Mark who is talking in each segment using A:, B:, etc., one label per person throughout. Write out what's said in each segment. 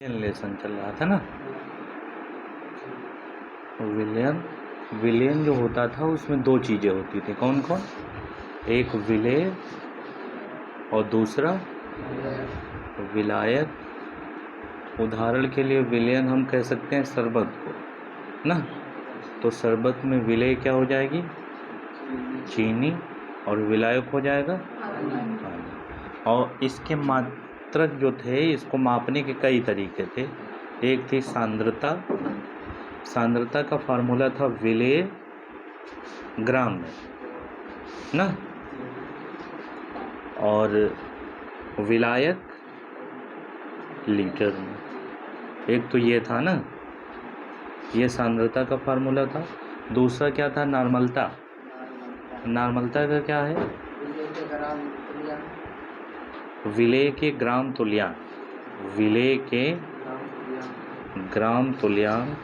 A: Lesson चल रहा था ना। विलेन जो होता था उसमें दो चीज़ें होती थी, कौन कौन? एक विलेय और दूसरा विलायक। उदाहरण के लिए विलेन हम कह सकते हैं शरबत को ना, तो शरबत में विलेय क्या हो जाएगी? चीनी, और विलायक हो जाएगा पानी। और इसके मात्रक जो थे, इसको मापने के कई तरीके थे। एक थी सांद्रता। सांद्रता का फार्मूला था विलेय ग्राम में ना, और विलायक लीटर में। एक तो ये था ना, ये सांद्रता का फार्मूला था। दूसरा क्या था? नॉर्मलता। नॉर्मलता का क्या है? विलेय के ग्राम तुल्यांक। विलेय के ग्राम तुल्यांक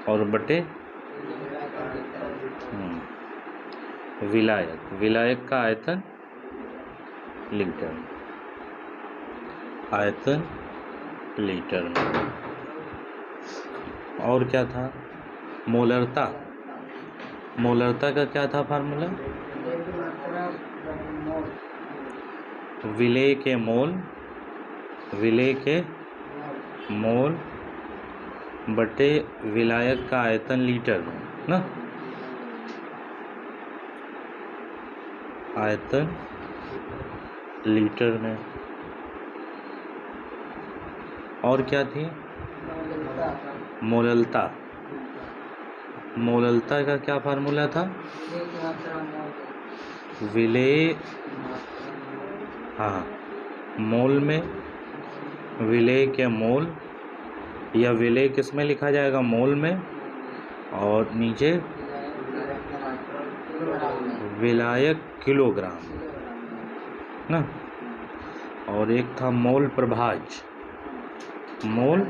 A: और बटे विलायक। विलायक का आयतन लीटर में। आयतन लीटर में। और क्या था? मोलरता। मोलरता का क्या था फार्मूला? विलेय के मोल। विलेय के मोल बटे विलायक का आयतन लीटर में ना। आयतन लीटर में। और क्या थी? मोललता। मोललता का क्या फार्मूला था? विलेय, हाँ, मोल में विलेय के मोल, या विलेय किस में लिखा जाएगा? मोल में, और नीचे विलायक किलोग्राम ना। और एक था मोल प्रभाज। मोल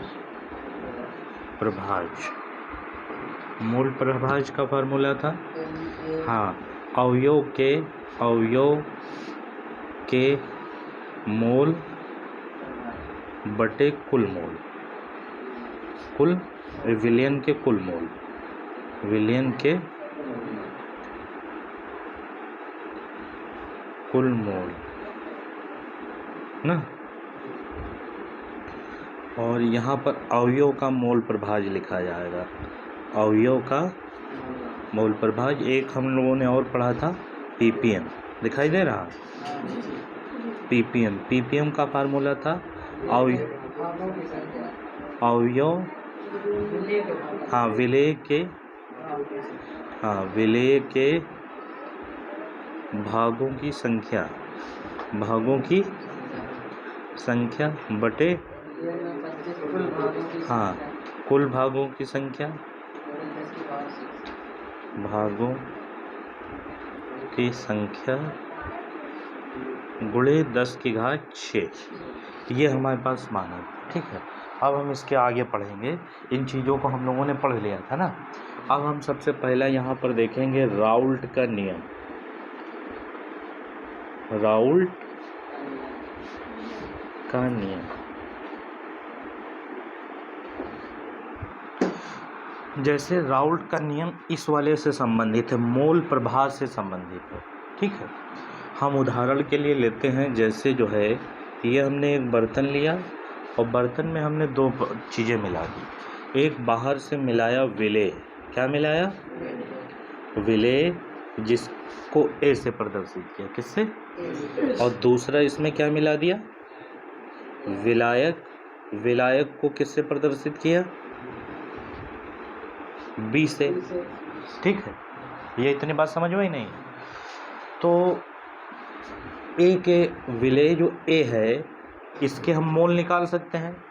A: प्रभाज। मोल प्रभाज का फार्मूला था, हाँ, अवयव के मोल बटे कुल मोल। कुल विलेन के कुल मोल। विलेन के कुल मोल ना। और यहाँ पर अवयव का मोल प्रभाज लिखा जाएगा। अवयव का मोल प्रभाज। एक हम लोगों ने और पढ़ा था पीपीएम, दिखाई दे रहा? पीपीएम। पीपीएम का फार्मूला था अवयव, हाँ, विलेय के भागों की संख्या। भागों की संख्या बटे, हाँ, कुल भागों की संख्या। भागों की संख्या गुणे 10⁶। ये हमारे पास मान है, ठीक है। अब हम इसके आगे पढ़ेंगे। इन चीज़ों को हम लोगों ने पढ़ लिया था ना। अब हम सबसे पहला यहाँ पर देखेंगे राउल्ट का नियम। राउल्ट का नियम। जैसे राउल्ट का नियम इस वाले से संबंधित है, मोल प्रभाज से संबंधित है, ठीक है। हम उदाहरण के लिए लेते हैं, जैसे जो है ये हमने एक बर्तन लिया और बर्तन में हमने दो चीज़ें मिला दी। एक बाहर से मिलाया विलेय। क्या मिलाया? विलेय, जिसको ए से प्रदर्शित किया। किससे? और दूसरा इसमें क्या मिला दिया? विलायक। विलायक को किससे प्रदर्शित किया? बी से, ठीक है। ये इतनी बात समझ में ही नहीं? तो ए के विलेय जो ए है, इसके हम मोल निकाल सकते हैं।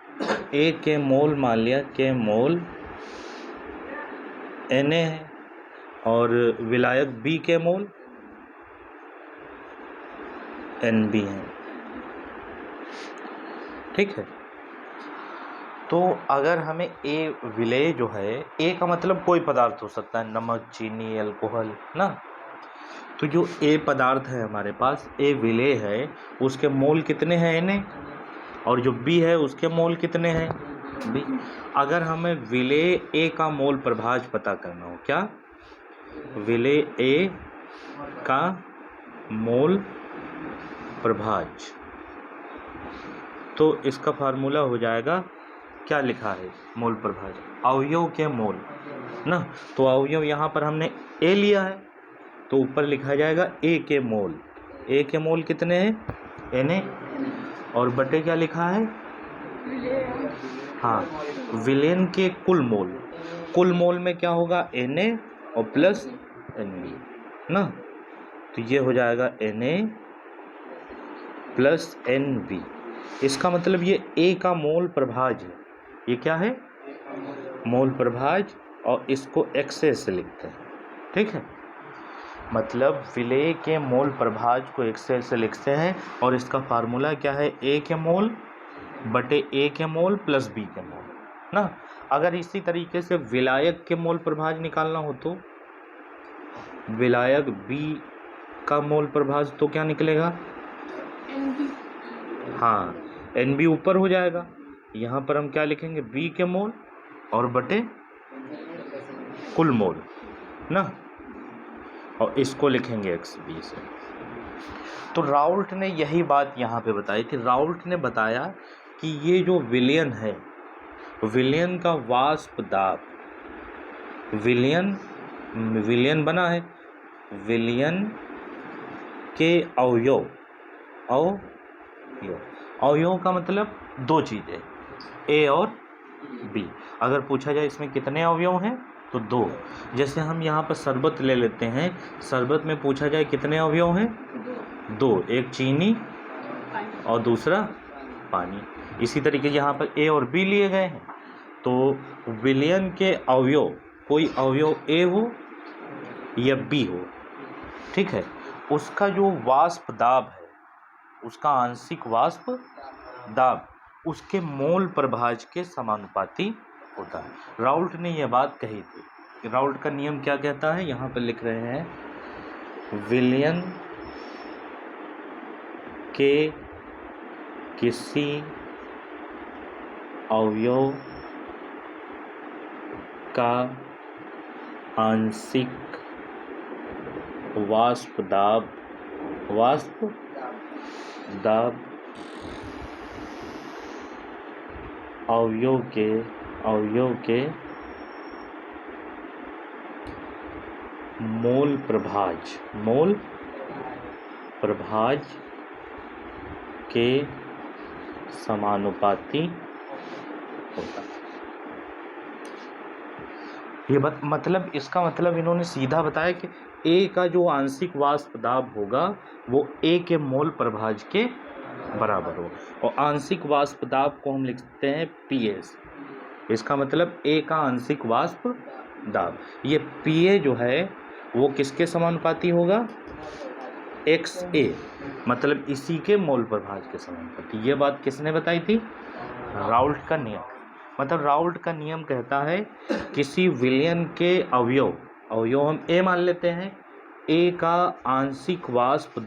A: ए के मोल मान लिया के मोल Na है, और विलायक बी के मोल Nb है, ठीक है। तो अगर हमें ए विलेय जो है, ए का मतलब कोई पदार्थ हो सकता है, नमक, चीनी, अल्कोहल ना। तो जो ए पदार्थ है हमारे पास, ए विलेय है, उसके मोल कितने हैं? Na। और जो बी है उसके मोल कितने हैं बी। अगर हमें विलेय ए का मोल प्रभाज पता करना हो, क्या विलेय ए का मोल प्रभाज, तो इसका फार्मूला हो जाएगा, क्या लिखा है मोल प्रभाज, अवयव के मोल ना। तो अवयव यहाँ पर हमने ए लिया है तो ऊपर लिखा जाएगा ए के मोल। ए के मोल कितने हैं Na, और बटे क्या लिखा है, हाँ विलेन के कुल मोल। कुल मोल में क्या होगा Na और प्लस Nb ना। तो ये हो जाएगा Na प्लस Nb। इसका मतलब ये A का मोल प्रभाज है। ये क्या है मोल प्रभाज, और इसको एक्सेल से लिखते हैं, ठीक है। मतलब विलेय के मोल प्रभाज को एक्सेल से लिखते हैं और इसका फार्मूला क्या है, ए के मोल बटे ए के मोल प्लस बी के मोल ना। अगर इसी तरीके से विलायक के मोल प्रभाज निकालना हो तो विलायक बी का मोल प्रभाज तो क्या निकलेगा, हाँ एन बी ऊपर हो जाएगा। यहाँ पर हम क्या लिखेंगे, बी के मोल और बटे कुल मोल ना, और इसको लिखेंगे एक्स बी से। तो राउल्ट ने यही बात यहाँ पे बताई थी। राउल्ट ने बताया कि ये जो विलयन है, विलयन का वाष्प दाब, विलयन बना है, विलयन के अवयव, अवयव का मतलब दो चीज़ें, ए और बी। अगर पूछा जाए इसमें कितने अवयव हैं तो दो। जैसे हम यहाँ पर शरबत ले लेते हैं, शरबत में पूछा जाए कितने अवयव हैं, दो, एक चीनी और दूसरा पानी। इसी तरीके यहाँ पर ए और बी लिए गए हैं। तो विलयन के अवयव, कोई अवयव ए हो या बी हो, ठीक है, उसका जो वाष्प दाब है, उसका आंशिक वाष्प दाब उसके मोल प्रभाज के समानुपाती होता है। राउल्ट ने यह बात कही थी। राउल्ट का नियम क्या कहता है, यहाँ पर लिख रहे हैं, विलयन के किसी अवयव का आंशिक वाष्प दाब अवयव के मोल प्रभाज के समानुपाती होता है। ये मतलब इसका मतलब इन्होंने सीधा बताया कि ए का जो आंशिक वाष्प दाब होगा वो ए के मोल प्रभाज के बराबर हो, और आंशिक वाष्प दाब को हम लिखते हैं PS। इसका मतलब ए का आंशिक वाष्प दाब, ये PA जो है वो किसके समानुपाती होगा, XA, मतलब इसी के मोल प्रभाज के समानुपाती। ये बात किसने बताई थी, राउल्ट का नियम। मतलब राउल्ट का नियम कहता है किसी विलयन के अवयव हम ए मान लेते हैं, ए का आंशिक वाष्प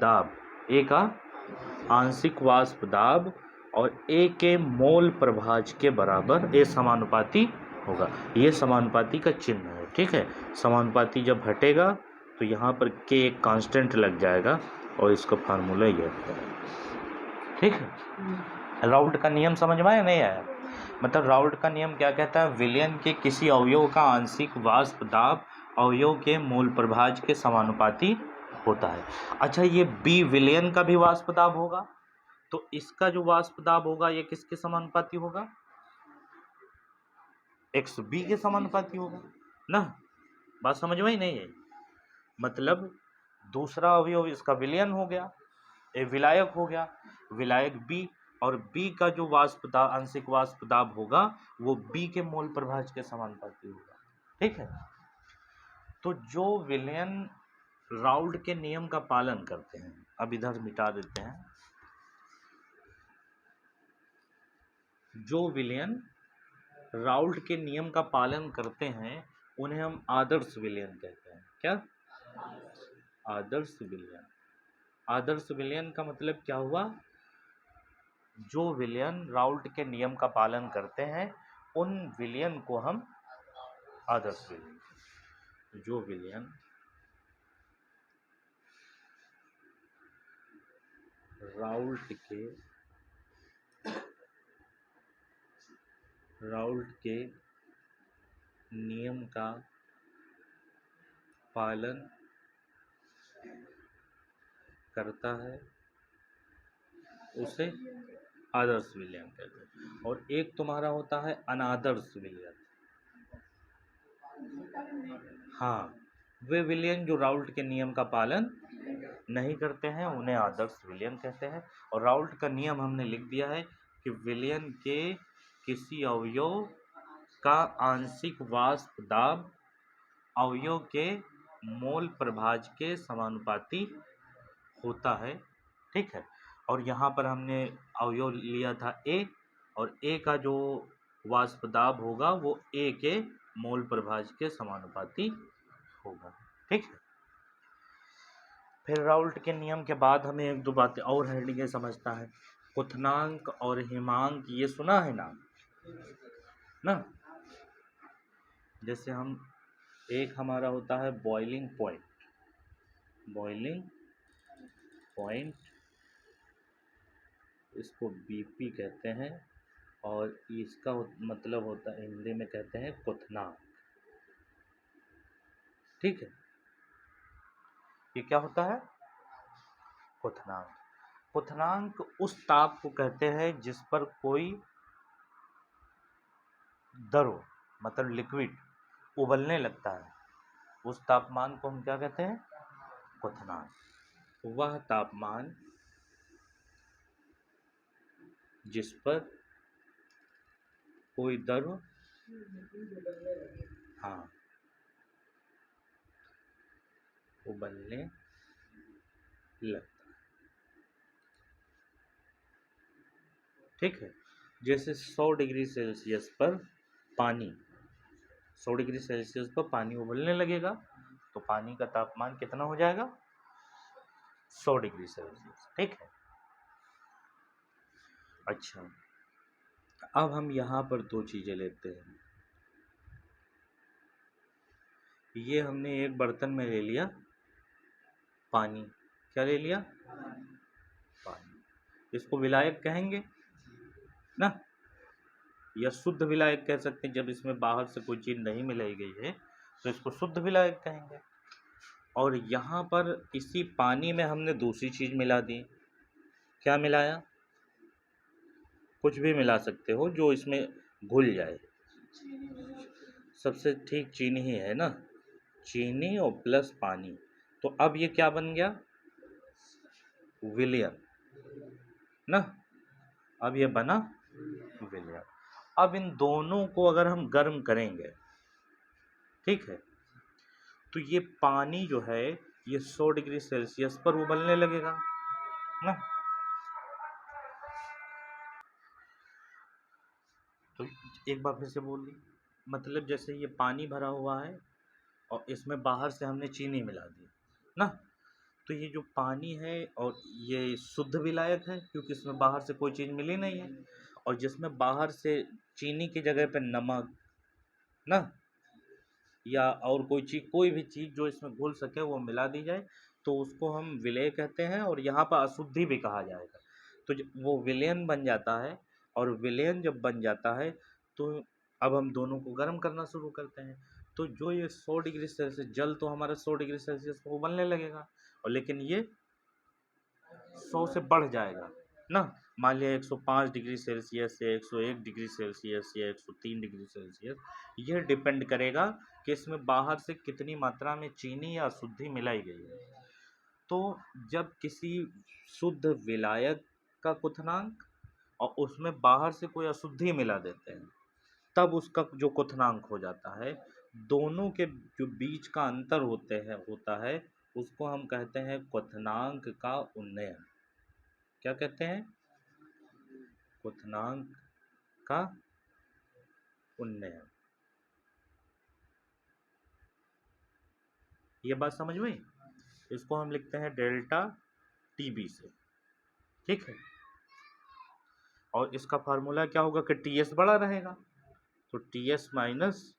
A: दाब और ए के मोल प्रभाज के बराबर ए समानुपाती होगा। ये समानुपाती का चिन्ह है, ठीक है। समानुपाती जब हटेगा तो यहाँ पर के एक कांस्टेंट लग जाएगा और इसका फार्मूला ये है, ठीक है। राउल्ट का नियम समझ में आया नहीं आया। मतलब राउल्ट का नियम क्या कहता है, विलयन के किसी अवयव का आंशिक वाष्प दाब अवयव के मोल प्रभाज के समानुपाती होता है। अच्छा, ये बी विलयन का भी वाष्प दाब होगा, तो इसका जो वाष्प दाब होगा ये किसके समानुपाती होगा, एक्स बी के समानुपाती होगा ना। बात समझ में ही नहीं है। मतलब दूसरा अवयव इसका विलयन हो गया, ए विलायक हो गया, विलायक बी, और बी का जो वाष्प दाब आंशिक वाष्प दाब होगा वो बी के मोल प्रभाज के समानुपाती होगा, ठीक है। तो जो विलयन राउल्ट के नियम का पालन करते हैं, अब इधर मिटा देते हैं, जो विलयन राउल्ट के नियम का पालन करते हैं उन्हें हम आदर्श विलयन कहते हैं। क्या, आदर्श विलयन। आदर्श विलयन का मतलब क्या हुआ, जो विलयन राउल्ट के नियम का पालन करते हैं उन विलयन को हम आदर्श विलयन, जो विलयन राउल्ट के नियम का पालन करता है उसे आदर्श विलयन कहते हैं। और एक तुम्हारा होता है अनादर्श विलयन। हाँ, वे विलयन जो राउल्ट के नियम का पालन नहीं करते हैं उन्हें आदर्श विलयन कहते हैं। और राउल्ट का नियम हमने लिख दिया है कि विलयन के किसी अवयव का आंशिक वाष्प दाब अवयव के मोल प्रभाज के समानुपाती होता है। ठीक है, और यहाँ पर हमने अवयव लिया था ए, और ए का जो वाष्प दाब होगा वो ए के मोल प्रभाज के समानुपाती होगा। ठीक है, फिर राउल्ट के नियम के बाद हमें एक दो बातें और हेडिंग समझता है। क्वथनांक और हिमांक, ये सुना है नाम ना। जैसे हम एक हमारा होता है बॉइलिंग पॉइंट, इसको बीपी कहते हैं, और इसका मतलब होता है हिंदी में कहते हैं क्वथनांक। ठीक है, ये क्या होता है? क्वथनांक। क्वथनांक उस ताप को कहते हैं जिस पर कोई द्रव मतलब लिक्विड उबलने लगता है, उस तापमान को हम क्या कहते हैं? क्वथनांक। वह तापमान जिस पर कोई द्रव उबलने लगता है। ठीक है, जैसे 100 डिग्री सेल्सियस पर पानी 100 डिग्री सेल्सियस पर पानी उबलने लगेगा तो पानी का तापमान कितना हो जाएगा? 100 डिग्री सेल्सियस। ठीक है, अच्छा, अब हम यहाँ पर दो चीज़ें लेते हैं। ये हमने एक बर्तन में ले लिया पानी। क्या ले लिया? पानी। इसको विलायक कहेंगे ना, या शुद्ध विलायक कह सकते हैं। जब इसमें बाहर से कोई चीज़ नहीं मिलाई गई है तो इसको शुद्ध विलायक कहेंगे। और यहाँ पर इसी पानी में हमने दूसरी चीज़ मिला दी। क्या मिलाया? कुछ भी मिला सकते हो जो इसमें घुल जाए। सबसे ठीक चीनी ही है ना, चीनी और प्लस पानी। तो अब ये क्या बन गया? विलयन ना। अब ये बना विलयन। अब इन दोनों को अगर हम गर्म करेंगे, ठीक है, तो ये पानी जो है ये 100 डिग्री सेल्सियस पर उबलने लगेगा ना। तो एक बार फिर से बोल दी, मतलब जैसे ये पानी भरा हुआ है और इसमें बाहर से हमने चीनी मिला दी ना, तो ये जो पानी है और ये शुद्ध विलायक है क्योंकि इसमें बाहर से कोई चीज़ मिली नहीं है। और जिसमें बाहर से चीनी की जगह पे नमक ना, या और कोई चीज़, कोई भी चीज़ जो इसमें घुल सके वो मिला दी जाए तो उसको हम विलय कहते हैं। और यहाँ पर अशुद्धि भी कहा जाएगा। तो वो विलयन बन जाता है, और विलयन जब बन जाता है तो अब हम दोनों को गर्म करना शुरू करते हैं। तो जो ये 100 डिग्री सेल्सियस, जल तो हमारा 100 डिग्री सेल्सियस पर उबलने लगेगा, और लेकिन ये 100 से बढ़ जाएगा ना। मान लिया 105 डिग्री सेल्सियस या 101 डिग्री सेल्सियस या 103 डिग्री सेल्सियस, यह डिपेंड करेगा कि इसमें बाहर से कितनी मात्रा में चीनी या अशुद्धि मिलाई गई है। तो जब किसी शुद्ध विलायक का क्वथनांक और उसमें बाहर से कोई अशुद्धि मिला देते हैं तब उसका जो क्वथनांक हो जाता है, दोनों के जो बीच का अंतर होता है उसको हम कहते हैं क्वथनांक का उन्नयन। क्या कहते हैं? क्वथनांक का उन्नयन। ये बात समझ में? इसको हम लिखते हैं डेल्टा टीबी से। ठीक है, और इसका फार्मूला क्या होगा कि टी एस बड़ा रहेगा, तो T S minus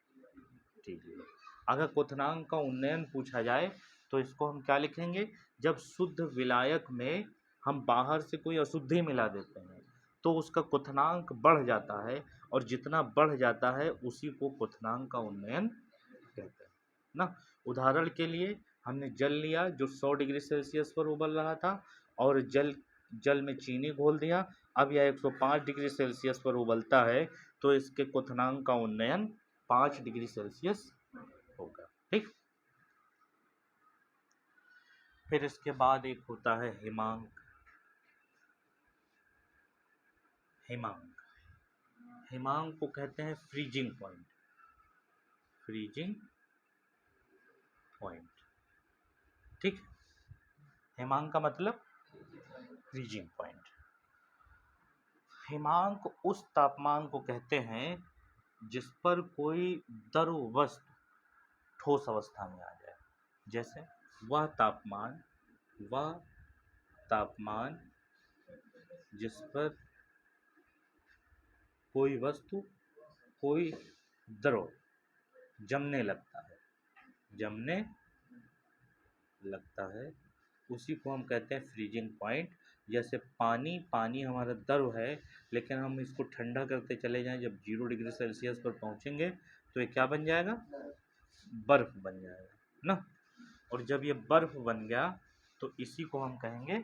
A: T zero. अगर क्वथनांक का उन्नयन पूछा जाए तो इसको हम क्या लिखेंगे, जब शुद्ध विलायक में हम बाहर से कोई अशुद्धि मिला देते हैं तो उसका क्वथनांक बढ़ जाता है, और जितना बढ़ जाता है उसी को क्वथनांक का उन्नयन कहते हैं ना। उदाहरण के लिए हमने जल लिया जो 100 डिग्री सेल्सियस पर उबल रहा था, और जल में चीनी घोल दिया, अब यह 105 डिग्री सेल्सियस पर उबलता है, तो इसके क्वथनांक का उन्नयन 5 डिग्री सेल्सियस होगा। ठीक, फिर इसके बाद एक होता है हिमांक। हिमांक हिमांक को कहते हैं फ्रीजिंग पॉइंट। फ्रीजिंग पॉइंट, ठीक। हिमांक का मतलब फ्रीजिंग पॉइंट। हिमांक उस तापमान को कहते हैं जिस पर कोई द्रव वस्तु ठोस अवस्था में आ जाए। जैसे वह तापमान जिस पर कोई वस्तु, कोई द्रव जमने लगता है उसी को हम कहते हैं फ्रीजिंग पॉइंट। जैसे पानी हमारा द्रव है, लेकिन हम इसको ठंडा करते चले जाएं, जब 0 डिग्री सेल्सियस पर पहुंचेंगे तो ये क्या बन जाएगा, बर्फ बन जाएगा ना। और जब ये बर्फ बन गया तो इसी को हम कहेंगे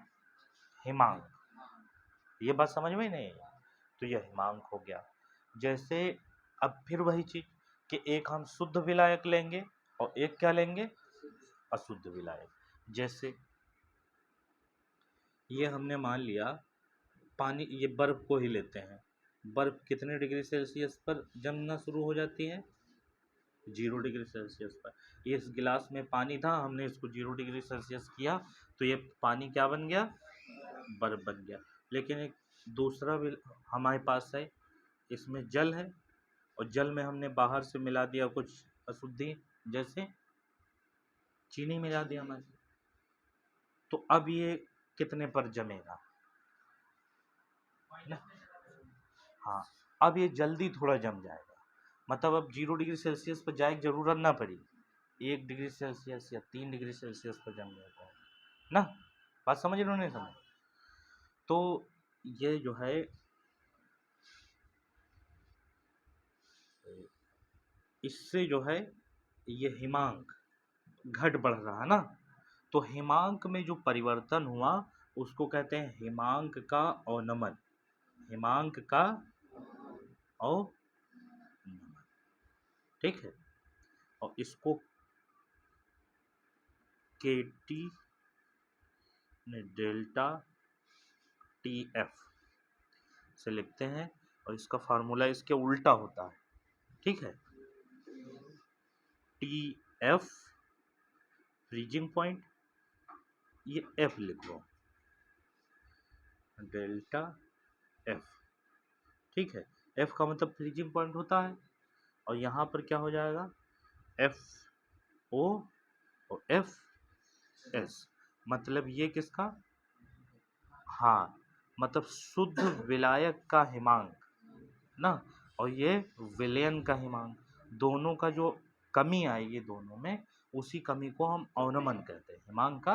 A: हिमांक। ये बात समझ में नहीं, तो यह हिमांक हो गया। जैसे अब फिर वही चीज कि एक हम शुद्ध विलायक लेंगे और एक क्या लेंगे, अशुद्ध विलायक। जैसे ये हमने मान लिया पानी, ये बर्फ को ही लेते हैं। बर्फ कितने डिग्री सेल्सियस पर जमना शुरू हो जाती है, 0 डिग्री सेल्सियस पर। इस गिलास में पानी था, हमने इसको 0 डिग्री सेल्सियस किया तो ये पानी क्या बन गया, बर्फ बन गया। लेकिन एक दूसरा भी हमारे पास है, इसमें जल है, और जल में हमने बाहर से मिला दिया कुछ अशुद्धि, जैसे चीनी मिला दिया हमारे, तो अब ये कितने पर जमेगा ना। हाँ, अब ये जल्दी थोड़ा जम जाएगा, मतलब अब 0 डिग्री सेल्सियस पर जाए की जरूरत ना पड़ी, 1 डिग्री सेल्सियस या 3 डिग्री सेल्सियस पर जम जाएगा ना। बात समझ रहे हो नहीं समझ? तो ये जो है इससे जो है ये हिमांक घट बढ़ रहा ना, तो हिमांक में जो परिवर्तन हुआ उसको कहते हैं हिमांक का अवनमन। हिमांक का अवनमन, ठीक है। और इसको के टी डेल्टा टी एफ से लिखते हैं, और इसका फार्मूला इसके उल्टा होता है, ठीक है। टी एफ फ्रीजिंग पॉइंट, ये एफ लिख लो, डेल्टा एफ, ठीक है। एफ का मतलब फ्रीजिंग पॉइंट होता है, और यहाँ पर क्या हो जाएगा, एफ ओ और एफ एस, मतलब ये किसका, हाँ, मतलब शुद्ध विलायक का हिमांक ना, और ये विलयन का हिमांक, दोनों का जो कमी आएगी दोनों में, उसी कमी को हम अवनमन कहते हैं, हिमांक का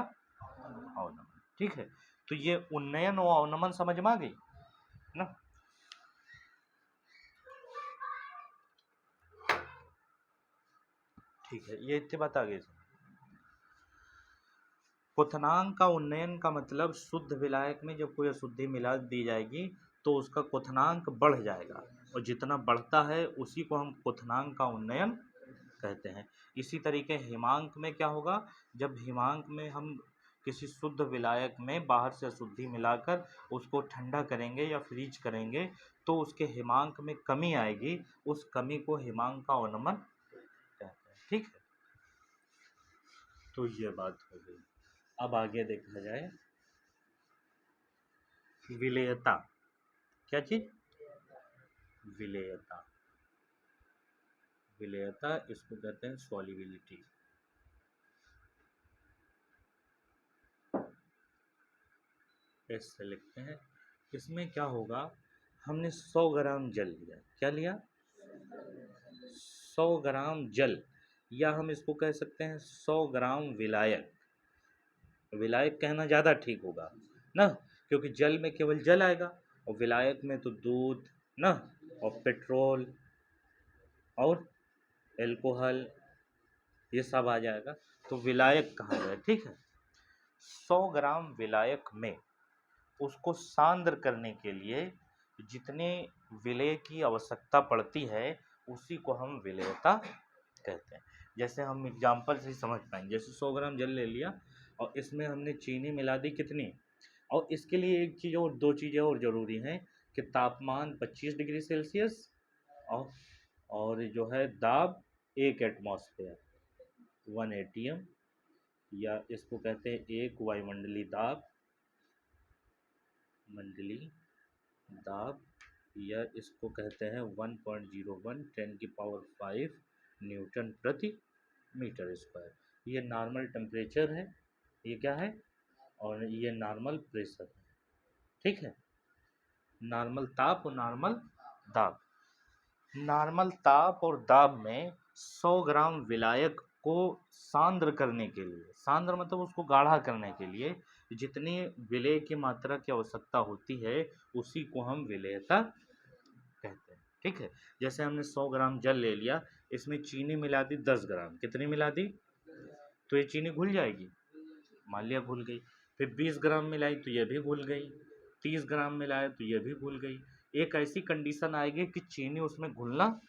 A: अवनमन, ठीक है। तो ये उन्नयन और अवनमन समझ में आ गई ना। ठीक है, ये इतनी बात आ गई। क्वथनांक का उन्नयन का मतलब शुद्ध विलायक में जब कोई अशुद्धि मिला दी जाएगी तो उसका क्वथनांक बढ़ जाएगा, और जितना बढ़ता है उसी को हम क्वथनांक का उन्नयन कहते हैं। इसी तरीके हिमांक में क्या होगा, जब हिमांक में हम किसी शुद्ध विलायक में बाहर से अशुद्धि मिलाकर उसको ठंडा करेंगे या फ्रीज करेंगे तो उसके हिमांक में कमी आएगी, उस कमी को हिमांक का अवनमन कहते हैं, ठीक है। तो ये बात हो गई। अब आगे देखा जाए विलेयता। क्या चीज, विलेयता। विलेयता इसको कहते हैं सॉल्युबिलिटी। ऐसे लिखते हैं। इसमें क्या होगा, हमने 100 ग्राम जल लिया। क्या लिया? 100 ग्राम जल, या हम इसको कह सकते हैं 100 ग्राम विलायक। विलायक कहना ज़्यादा ठीक होगा ना, क्योंकि जल में केवल जल आएगा और विलायक में तो दूध ना, और पेट्रोल और एल्कोहल ये सब आ जाएगा, तो विलायक कहा गया। ठीक है, 100 ग्राम विलायक में उसको सांद्र करने के लिए जितने विलेय की आवश्यकता पड़ती है उसी को हम विलेयता कहते हैं। जैसे हम एग्जाम्पल से ही समझ पाएंगे, जैसे 100 ग्राम जल ले लिया और इसमें हमने चीनी मिला दी कितनी, और इसके लिए एक चीज़ और, दो चीज़ें और ज़रूरी हैं कि तापमान 25 डिग्री सेल्सियस और जो है दाब 1 एटमॉस्फेयर 1 एटीएम, या इसको कहते हैं 1 वायुमंडलीय दाब, मंडली दाब, या इसको कहते हैं 1.01 10⁵ न्यूटन प्रति मीटर स्क्वायर। ये नॉर्मल टेम्परेचर है, ये क्या है, और ये नॉर्मल प्रेशर है। ठीक है, नॉर्मल ताप और नॉर्मल दाब। नॉर्मल ताप और दाब में 100 ग्राम विलायक को सांद्र करने के लिए, सांद्र मतलब उसको गाढ़ा करने के लिए जितनी विलेय की मात्रा की आवश्यकता होती है उसी को हम विलेयता कहते हैं। ठीक है, जैसे हमने 100 ग्राम जल ले लिया, इसमें चीनी मिला दी 10 ग्राम, कितनी मिला दी, तो ये चीनी घुल जाएगी, मान लिया घुल गई। फिर 20 ग्राम मिलाई तो ये भी घुल गई, 30 ग्राम मिलाया तो ये भी घुल गई। एक ऐसी कंडीशन आएगी कि चीनी उसमें घुलना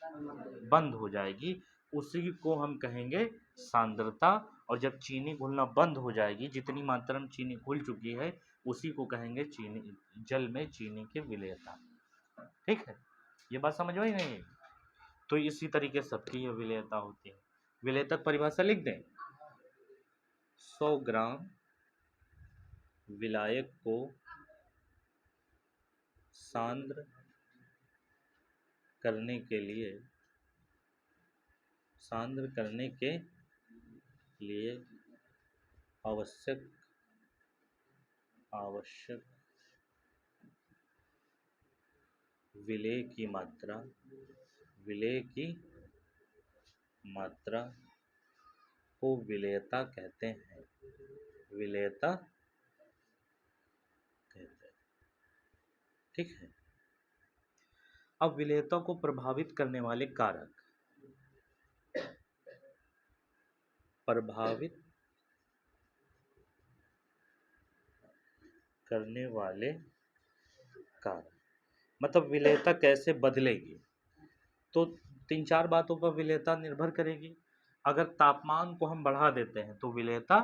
A: बंद हो जाएगी, उसी को हम कहेंगे सांद्रता। और जब चीनी घुलना बंद हो जाएगी, जितनी मात्रा में चीनी घुल चुकी है उसी को कहेंगे चीनी, जल में चीनी की विलेयता। ठीक है, ये बात समझ में आई नहीं? तो इसी तरीके से सबकी ये विलेयता होती है। विलेयता परिभाषा लिख दें, 100 ग्राम विलायक को सांद्र करने के लिए, सांद्र करने के लिए आवश्यक विलेय की मात्रा, विलेय की मात्रा को विलेयता कहते हैं, विलेयता कहते हैं। ठीक है, अब विलेयता को प्रभावित करने वाले कारक, प्रभावित करने वाले कारक मतलब विलेयता कैसे बदलेगी, तो 3-4 बातों पर विलेयता निर्भर करेगी। अगर तापमान को हम बढ़ा देते हैं तो विलेयता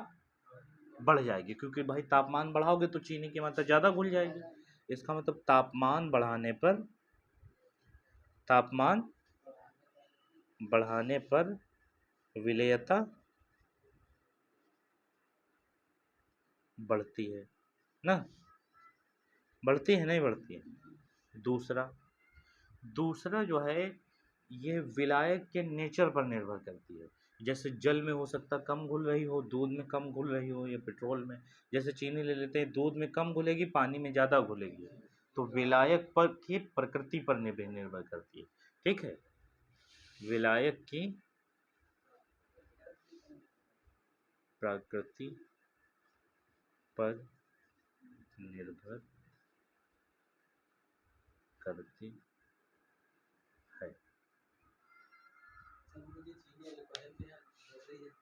A: बढ़ जाएगी, क्योंकि भाई तापमान बढ़ाओगे तो चीनी की मात्रा ज़्यादा घुल जाएगी। इसका मतलब तापमान बढ़ाने पर विलेयता बढ़ती है ना, बढ़ती है नहीं बढ़ती है। दूसरा जो है, ये विलायक के नेचर पर निर्भर करती है। जैसे जल में हो सकता कम घुल रही हो, दूध में कम घुल रही हो, या पेट्रोल में। जैसे चीनी ले लेते हैं, दूध में कम घुलेगी, पानी में ज़्यादा घुलेगी। तो विलायक पर की प्रकृति पर निर्भर करती है। ठीक है, विलायक की प्रकृति पर निर्भर करती